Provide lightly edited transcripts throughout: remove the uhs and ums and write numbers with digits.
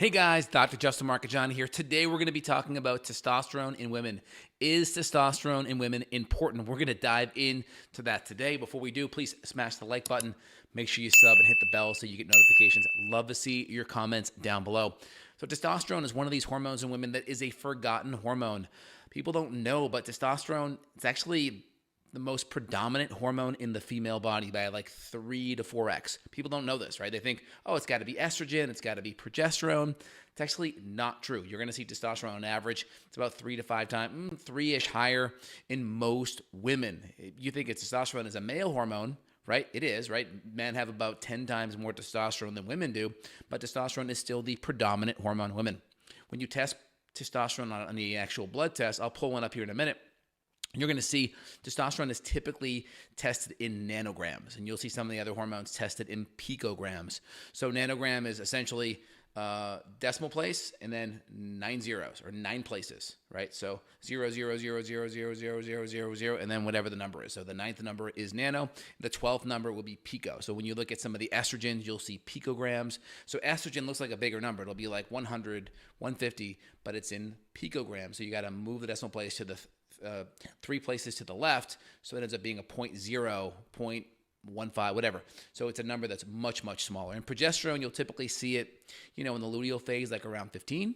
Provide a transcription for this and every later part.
Hey guys, Dr. Justin Marchegiani here. Today we're going to be talking about testosterone in women. Is testosterone in women important? We're going to dive into that today. Before we do, please smash the like button. Make sure you sub and hit the bell so you get notifications. Love to see your comments down below. So testosterone is one of these hormones in women that is a forgotten hormone. People don't know, but testosterone, it's actually the most predominant hormone in the female body by like 3 to 4x. People don't know this, right? They think, oh, it's got to be estrogen, it's got to be progesterone. It's actually not true. You're going to see testosterone on average. It's about 3 to 5 times, 3-ish higher in most women. You think it's testosterone is a male hormone, right? It is, right? Men have about 10 times more testosterone than women do, but testosterone is still the predominant hormone in women. When you test testosterone on the actual blood test, I'll pull one up here in a minute. You're going to see testosterone is typically tested in nanograms, and you'll see some of the other hormones tested in picograms. So nanogram is essentially decimal place and then 9 zeros or 9 places, right? So 0, 0, 0, 0, 0, 0, 0, 0, 0, and then whatever the number is. So the 9th number is nano. The 12th number will be pico. So when you look at some of the estrogens, you'll see picograms. So estrogen looks like a bigger number. It'll be like 100, 150, but it's in picograms. So you got to move the decimal place to the 3 places to the left, so it ends up being a 0.0, 0.15, whatever. So it's a number that's much, much smaller. In progesterone, you'll typically see it, in the luteal phase, like around 15,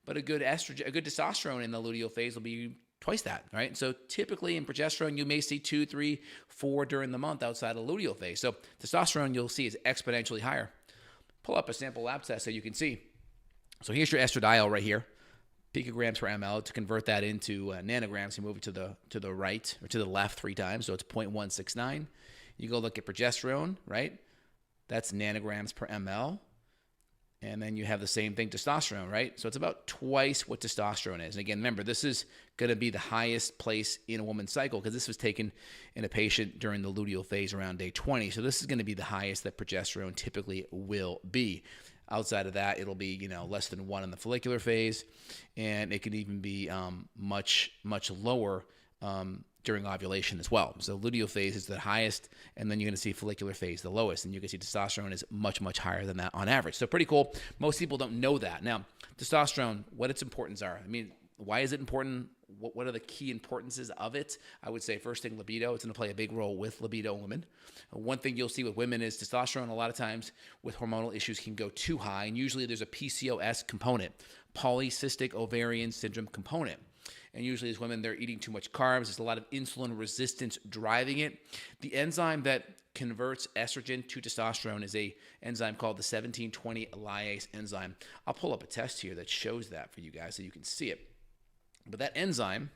but a good testosterone in the luteal phase will be twice that, right? So typically in progesterone, you may see 2, 3, 4 during the month outside of luteal phase. So testosterone you'll see is exponentially higher. Pull up a sample lab test so you can see. So here's your estradiol right here. Picograms per ml. To convert that into nanograms, you move it to the right or to the left 3 times, so it's 0.169. You go look at progesterone, right? That's nanograms per ml. And then you have the same thing, testosterone, right? So it's about twice what testosterone is. And again, remember, this is going to be the highest place in a woman's cycle because this was taken in a patient during the luteal phase around day 20. So this is going to be the highest that progesterone typically will be. Outside of that, it'll be less than 1 in the follicular phase, and it can even be much lower during ovulation as well. So luteal phase is the highest, and then you're going to see follicular phase the lowest, and you can see testosterone is much higher than that on average. So pretty cool. Most people don't know that. Now, testosterone, what its importance are. I mean, why is it important? What are the key importances of it? I would say first thing, libido. It's going to play a big role with libido in women. One thing you'll see with women is testosterone a lot of times with hormonal issues can go too high, and usually there's a PCOS component, polycystic ovarian syndrome component. And usually as women, they're eating too much carbs. There's a lot of insulin resistance driving it. The enzyme that converts estrogen to testosterone is a enzyme called the 1720 lyase enzyme. I'll pull up a test here that shows that for you guys so you can see it. But that enzyme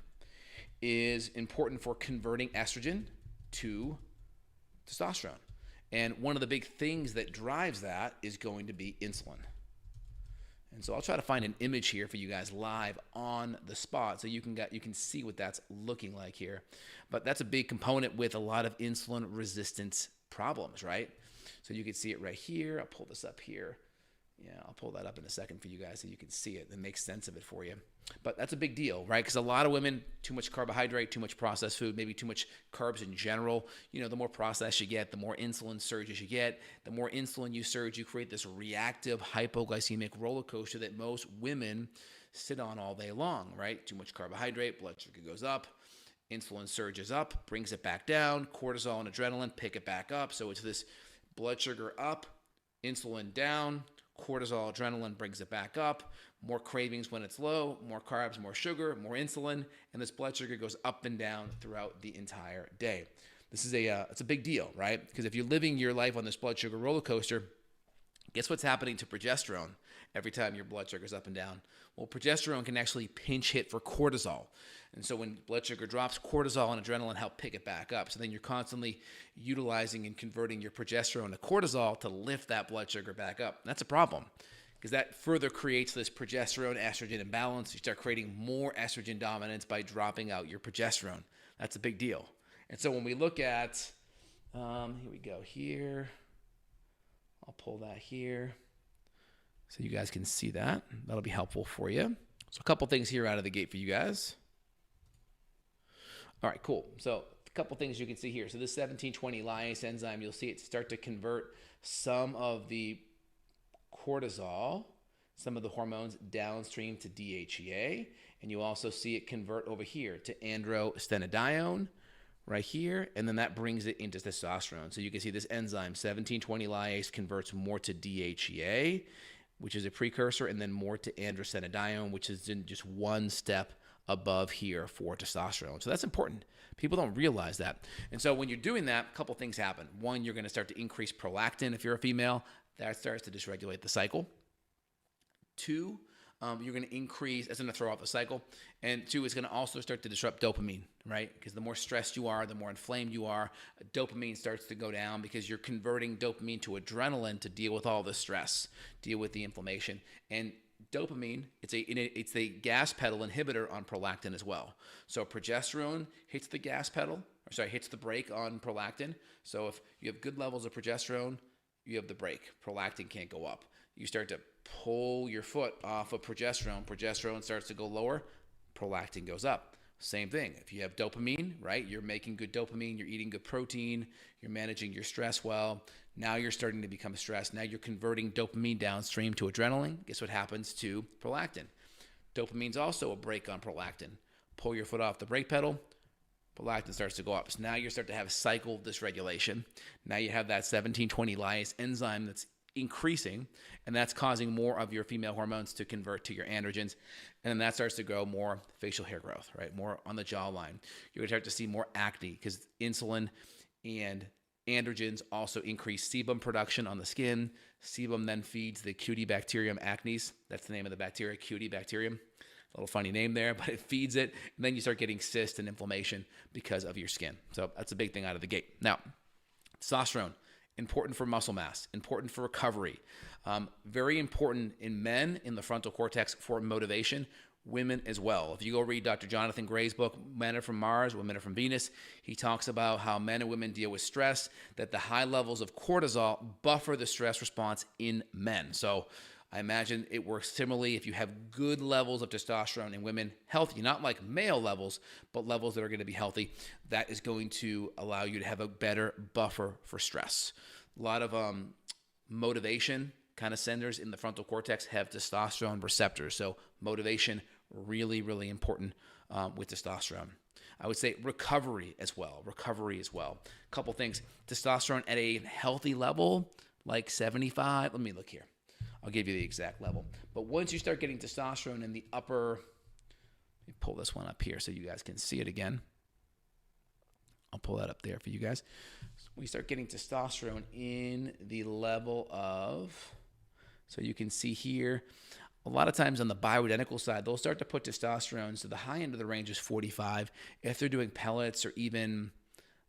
is important for converting estrogen to testosterone. And one of the big things that drives that is going to be insulin. And so I'll try to find an image here for you guys live on the spot so you can see what that's looking like here. But that's a big component with a lot of insulin resistance problems, right? So you can see it right here. I'll pull this up here. Yeah, I'll pull that up in a second for you guys so you can see it and make sense of it for you. But that's a big deal, right? Because a lot of women, too much carbohydrate, too much processed food, maybe too much carbs in general. The more processed you get, the more insulin surges you get. The more insulin you surge, you create this reactive hypoglycemic roller coaster that most women sit on all day long, right? Too much carbohydrate, blood sugar goes up, insulin surges up, brings it back down, cortisol and adrenaline pick it back up. So it's this blood sugar up, insulin down, cortisol, adrenaline brings it back up, more cravings when it's low, more carbs, more sugar, more insulin, and this blood sugar goes up and down throughout the entire day. This is it's a big deal, right? Because if you're living your life on this blood sugar roller coaster, guess what's happening to progesterone every time your blood sugar's up and down? Well, progesterone can actually pinch hit for cortisol. And so when blood sugar drops, cortisol and adrenaline help pick it back up. So then you're constantly utilizing and converting your progesterone to cortisol to lift that blood sugar back up. That's a problem because that further creates this progesterone-estrogen imbalance. You start creating more estrogen dominance by dropping out your progesterone. That's a big deal. And so when we look at, here we go here. I'll pull that here so you guys can see that. That'll be helpful for you. So a couple things here out of the gate for you guys. All right, cool. So a couple things you can see here. So this 1720 lyase enzyme, you'll see it start to convert some of the cortisol some of the hormones downstream to DHEA, and you also see it convert over here to androstenedione right here, and then that brings it into testosterone. So you can see this enzyme 1720 lyase converts more to DHEA, which is a precursor, and then more to androstenedione, which is in just one step above here for testosterone. So that's important. People don't realize that. And so when you're doing that, a couple things happen. One, you're going to start to increase prolactin if you're a female. That starts to dysregulate the cycle. Two, you're going to increase, it's going to throw off the cycle. And two, it's going to also start to disrupt dopamine, right? Because the more stressed you are, the more inflamed you are, dopamine starts to go down because you're converting dopamine to adrenaline to deal with all the stress, deal with the inflammation. And dopamine, it's a gas pedal inhibitor on prolactin as well. So progesterone hits the gas pedal, hits the brake on prolactin. So if you have good levels of progesterone, you have the brake. Prolactin can't go up. You start to pull your foot off of progesterone starts to go lower, prolactin goes up. Same thing. If you have dopamine, right, you're making good dopamine, you're eating good protein, you're managing your stress well. Now you're starting to become stressed. Now you're converting dopamine downstream to adrenaline. Guess what happens to prolactin? Dopamine's also a brake on prolactin. Pull your foot off the brake pedal, prolactin starts to go up. So now you start to have cycle dysregulation. Now you have that 1720 lyase enzyme that's increasing, and that's causing more of your female hormones to convert to your androgens, and then that starts to grow more facial hair growth, right? More on the jawline. You're going to start to see more acne because insulin and androgens also increase sebum production on the skin. Sebum then feeds the Cutibacterium acnes. That's the name of the bacteria, Cutibacterium. A little funny name there, but it feeds it, and then you start getting cysts and inflammation because of your skin. So that's a big thing out of the gate. Now, testosterone. Important for muscle mass, important for recovery, very important in men in the frontal cortex for motivation, women as well. If you go read Dr. Jonathan Gray's book, Men Are From Mars, Women Are From Venus, he talks about how men and women deal with stress, that the high levels of cortisol buffer the stress response in men. So I imagine it works similarly if you have good levels of testosterone in women, healthy, not like male levels, but levels that are going to be healthy. That is going to allow you to have a better buffer for stress. A lot of motivation kind of centers in the frontal cortex have testosterone receptors. So motivation, really, really important with testosterone. I would say recovery as well. A couple things. Testosterone at a healthy level, like 75. Let me look here. I'll give you the exact level. But once you start getting testosterone in the upper, let me pull this one up here so you guys can see it again. I'll pull that up there for you guys. So we start getting testosterone in the level of, so you can see here, a lot of times on the bioidentical side, they'll start to put testosterone. So the high end of the range is 45. If they're doing pellets or even,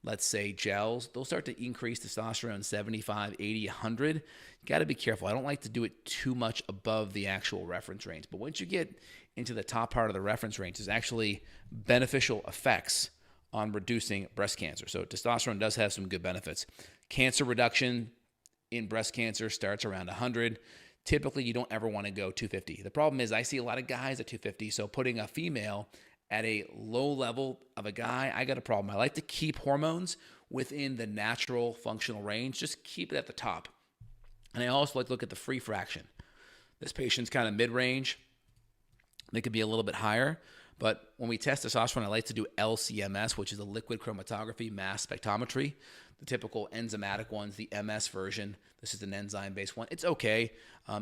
let's say, gels, they'll start to increase testosterone 75, 80, 100. You got to be careful. I don't like to do it too much above the actual reference range. But once you get into the top part of the reference range, there's actually beneficial effects on reducing breast cancer. So testosterone does have some good benefits. Cancer reduction in breast cancer starts around 100. Typically, you don't ever want to go 250. The problem is I see a lot of guys at 250. So putting a female at a low level of a guy, I got a problem. I like to keep hormones within the natural functional range. Just keep it at the top. And I also like to look at the free fraction. This patient's kind of mid-range. They could be a little bit higher. But when we test testosterone, I like to do LCMS, which is a liquid chromatography mass spectrometry. The typical enzymatic ones, the MS version. This is an enzyme-based one. It's okay.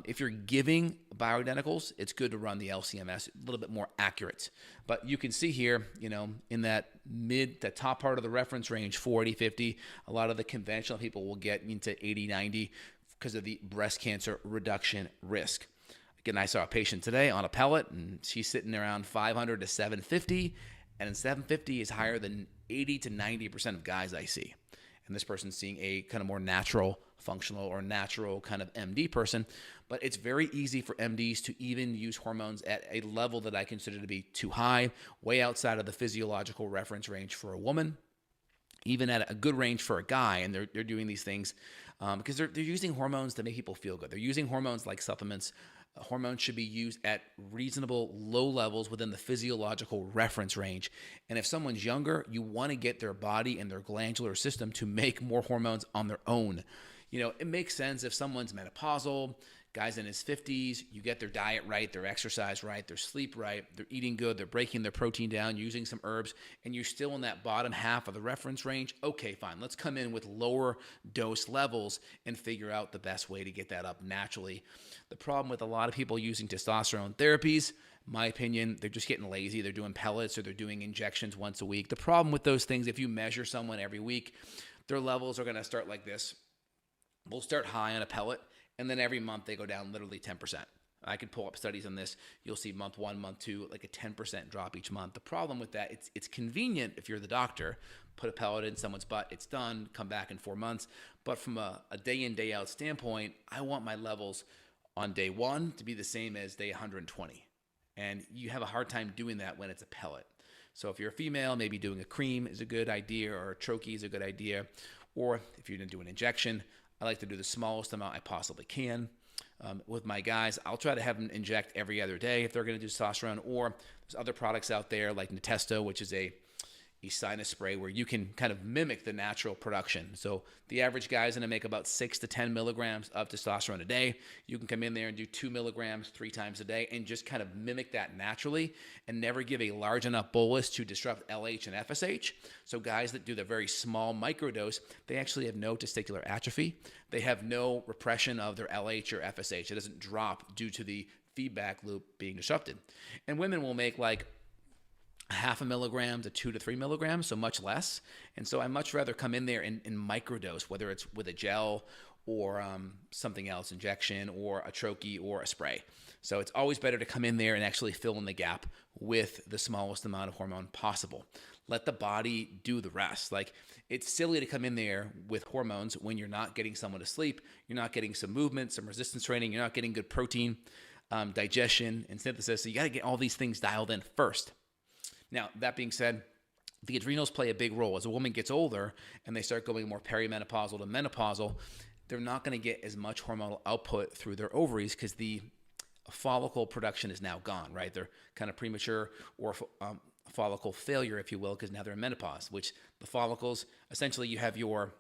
If you're giving bioidenticals, it's good to run the LCMS, a little bit more accurate. But you can see here, in that the top part of the reference range, 40, 50, a lot of the conventional people will get into 80, 90 because of the breast cancer reduction risk. Again, I saw a patient today on a pellet, and she's sitting around 500 to 750, and 750 is higher than 80 to 90% of guys I see. And this person's seeing a kind of more natural, functional, or natural kind of MD person. But it's very easy for MDs to even use hormones at a level that I consider to be too high, way outside of the physiological reference range for a woman, even at a good range for a guy. And they're doing these things because they're using hormones to make people feel good. They're using hormones like supplements. Hormones should be used at reasonable low levels within the physiological reference range. And if someone's younger, you want to get their body and their glandular system to make more hormones on their own. It makes sense if someone's menopausal, Guys in his 50s, you get their diet right, their exercise right, their sleep right, they're eating good, they're breaking their protein down, using some herbs, and you're still in that bottom half of the reference range. Okay, fine. Let's come in with lower dose levels and figure out the best way to get that up naturally. The problem with a lot of people using testosterone therapies, my opinion, they're just getting lazy. They're doing pellets or they're doing injections once a week. The problem with those things, if you measure someone every week, their levels are going to start like this. We'll start high on a pellet, and then every month they go down literally 10%. I could pull up studies on this. You'll see month 1, month 2, like a 10% drop each month. The problem with that, it's convenient if you're the doctor. Put a pellet in someone's butt, it's done, come back in 4 months. But from a day in, day out standpoint, I want my levels on day 1 to be the same as day 120. And you have a hard time doing that when it's a pellet. So if you're a female, maybe doing a cream is a good idea, or a troche is a good idea. Or if you're going to do an injection, I like to do the smallest amount I possibly can. With my guys, I'll try to have them inject every other day if they're going to do testosterone, or there's other products out there like Testo, which is a sinus spray where you can kind of mimic the natural production. So the average guy is going to make about 6 to 10 milligrams of testosterone a day. You can come in there and do 2 milligrams 3 times a day and just kind of mimic that naturally and never give a large enough bolus to disrupt LH and FSH. So guys that do the very small microdose, they actually have no testicular atrophy. They have no repression of their LH or FSH. It doesn't drop due to the feedback loop being disrupted. And women will make like 0.5 milligram to 2 to 3 milligrams, so much less. And so I much rather come in there and microdose, whether it's with a gel or something else, injection or a troche or a spray. So it's always better to come in there and actually fill in the gap with the smallest amount of hormone possible. Let the body do the rest. Like, it's silly to come in there with hormones when you're not getting someone to sleep, you're not getting some movement, some resistance training, you're not getting good protein, digestion, and synthesis. So you got to get all these things dialed in first. Now, that being said, the adrenals play a big role. As a woman gets older and they start going more perimenopausal to menopausal, they're not going to get as much hormonal output through their ovaries because the follicle production is now gone, right? They're kind of premature or follicle failure, if you will, because now they're in menopause, which the follicles, essentially you have your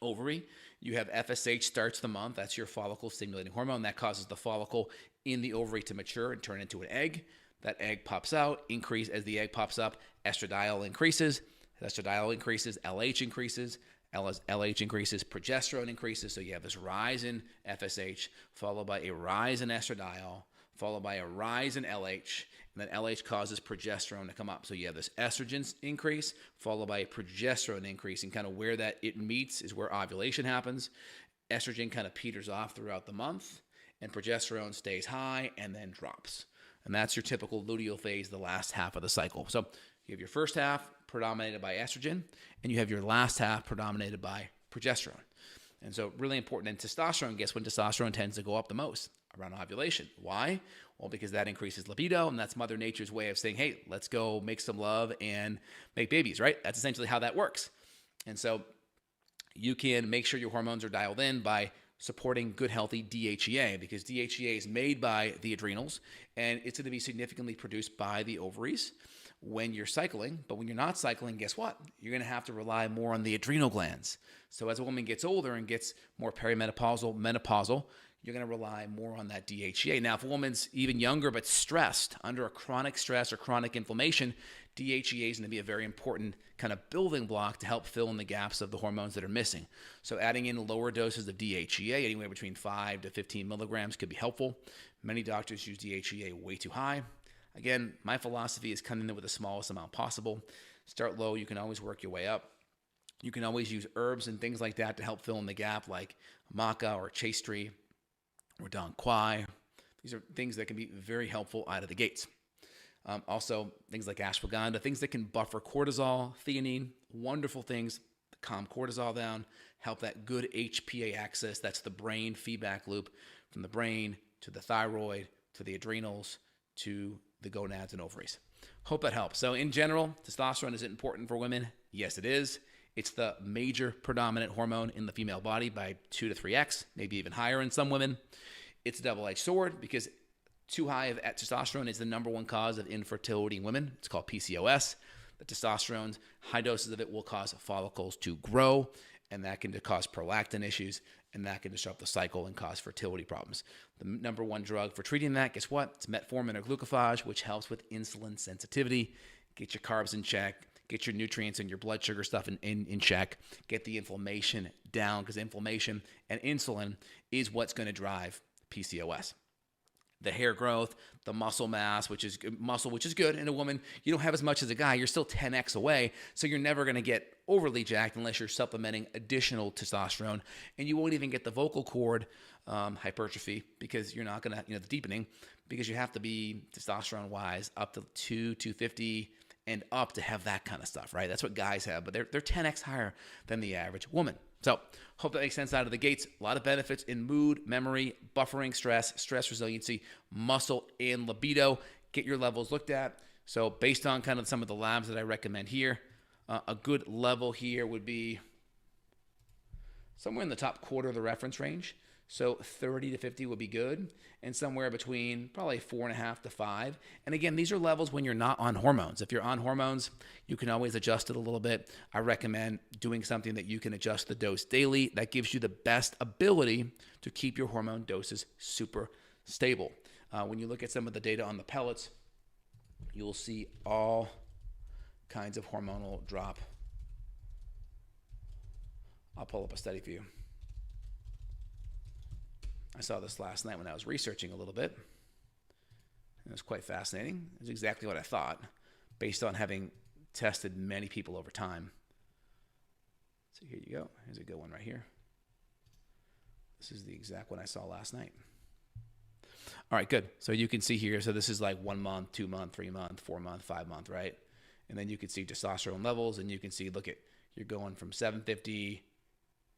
ovary, you have FSH starts the month, that's your follicle stimulating hormone, that causes the follicle in the ovary to mature and turn into an egg. That egg pops out, increase as the egg pops up, estradiol increases, LH increases, LH increases, progesterone increases. So you have this rise in FSH, followed by a rise in estradiol, followed by a rise in LH, and then LH causes progesterone to come up. So you have this estrogen increase, followed by a progesterone increase, and kind of where that it meets is where ovulation happens. Estrogen kind of peters off throughout the month, and progesterone stays high and then drops. And that's your typical luteal phase, the last half of the cycle. So you have your first half predominated by estrogen, and you have your last half predominated by progesterone. And so really important. And testosterone, guess when testosterone tends to go up the most? Around ovulation. Why? Well, because that increases libido, and that's Mother Nature's way of saying, hey, let's go make some love and make babies, right? That's essentially how that works. And so you can make sure your hormones are dialed in by supporting good, healthy DHEA, because DHEA is made by the adrenals, and it's going to be significantly produced by the ovaries when you're cycling. But when you're not cycling, guess what? You're going to have to rely more on the adrenal glands. So as a woman gets older and gets more perimenopausal, menopausal, you're going to rely more on that DHEA. Now, if a woman's even younger but stressed, under a chronic stress or chronic inflammation, DHEA is going to be a very important kind of building block to help fill in the gaps of the hormones that are missing. So adding in lower doses of DHEA, anywhere between 5 to 15 milligrams, could be helpful. Many doctors use DHEA way too high. Again, my philosophy is coming in with the smallest amount possible. Start low. You can always work your way up. You can always use herbs and things like that to help fill in the gap, like maca or chaste tree or dong quai. These are things that can be very helpful out of the gates. Also, things like ashwagandha, things that can buffer cortisol, theanine, wonderful things to calm cortisol down, help that good HPA axis. That's the brain feedback loop from the brain to the thyroid to the adrenals to the gonads and ovaries. Hope that helps. So in general, testosterone is important for women. Yes, it is. It's the major predominant hormone in the female body by 2 to 3x, maybe even higher in some women. It's a double-edged sword because too high of testosterone is the number one cause of infertility in women. It's called PCOS. The testosterone, high doses of it will cause follicles to grow, and that can cause prolactin issues. and that can disrupt the cycle and cause fertility problems. The number one drug for treating that, guess what? It's metformin or glucophage, which helps with insulin sensitivity. Get your carbs in check, get your nutrients and your blood sugar stuff in check, get the inflammation down, because inflammation and insulin is what's going to drive PCOS. The hair growth, the muscle mass, which is good in a woman. You don't have as much as a guy. You're still 10x away, so you're never going to get overly jacked unless you're supplementing additional testosterone, and you won't even get the vocal cord hypertrophy, because you're not going to, the deepening, because you have to be testosterone-wise up to 250 and up to have that kind of stuff, right? That's what guys have, but they're 10x higher than the average woman. So hope that makes sense out of the gates. A lot of benefits in mood, memory, buffering, stress resiliency, muscle, and libido. Get your levels looked at. So based on kind of some of the labs that I recommend here, a good level here would be somewhere in the top quarter of the reference range. So 30 to 50 would be good, and somewhere between probably 4.5 to 5. And again, these are levels when you're not on hormones. If you're on hormones, you can always adjust it a little bit. I recommend doing something that you can adjust the dose daily. That gives you the best ability to keep your hormone doses super stable. When you look at some of the data on the pellets, you'll see all kinds of hormonal drop. I'll pull up a study for you. I saw this last night when I was researching a little bit. It was quite fascinating. It was exactly what I thought, based on having tested many people over time. So here you go. Here's a good one right here. This is the exact one I saw last night. All right, good. So you can see here, so this is like 1 month, 2 month, 3 month, 4 month, 5 month, right? And then you can see testosterone levels, and you can see, look at, you're going from 750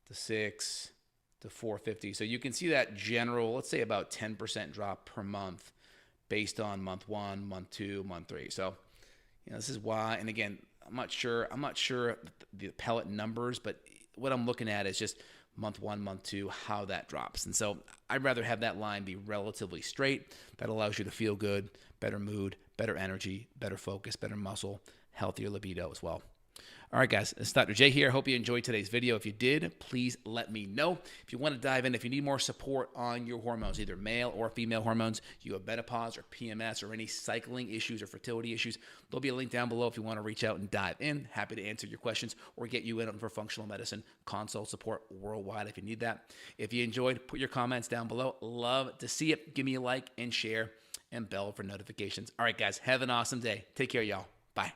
to 6 to 450. So you can see that general, let's say about 10% drop per month based on month 1, month 2, month 3. So, this is why, and again, I'm not sure the pellet numbers, but what I'm looking at is just month 1, month 2, how that drops. And so I'd rather have that line be relatively straight. That allows you to feel good, better mood, better energy, better focus, better muscle, healthier libido as well. All right, guys, it's Dr. J here. I hope you enjoyed today's video. If you did, please let me know. If you want to dive in, if you need more support on your hormones, either male or female hormones, you have menopause or PMS or any cycling issues or fertility issues, there'll be a link down below if you want to reach out and dive in. Happy to answer your questions or get you in for functional medicine consult support worldwide if you need that. If you enjoyed, put your comments down below. Love to see it. Give me a like and share and bell for notifications. All right, guys, have an awesome day. Take care, y'all. Bye.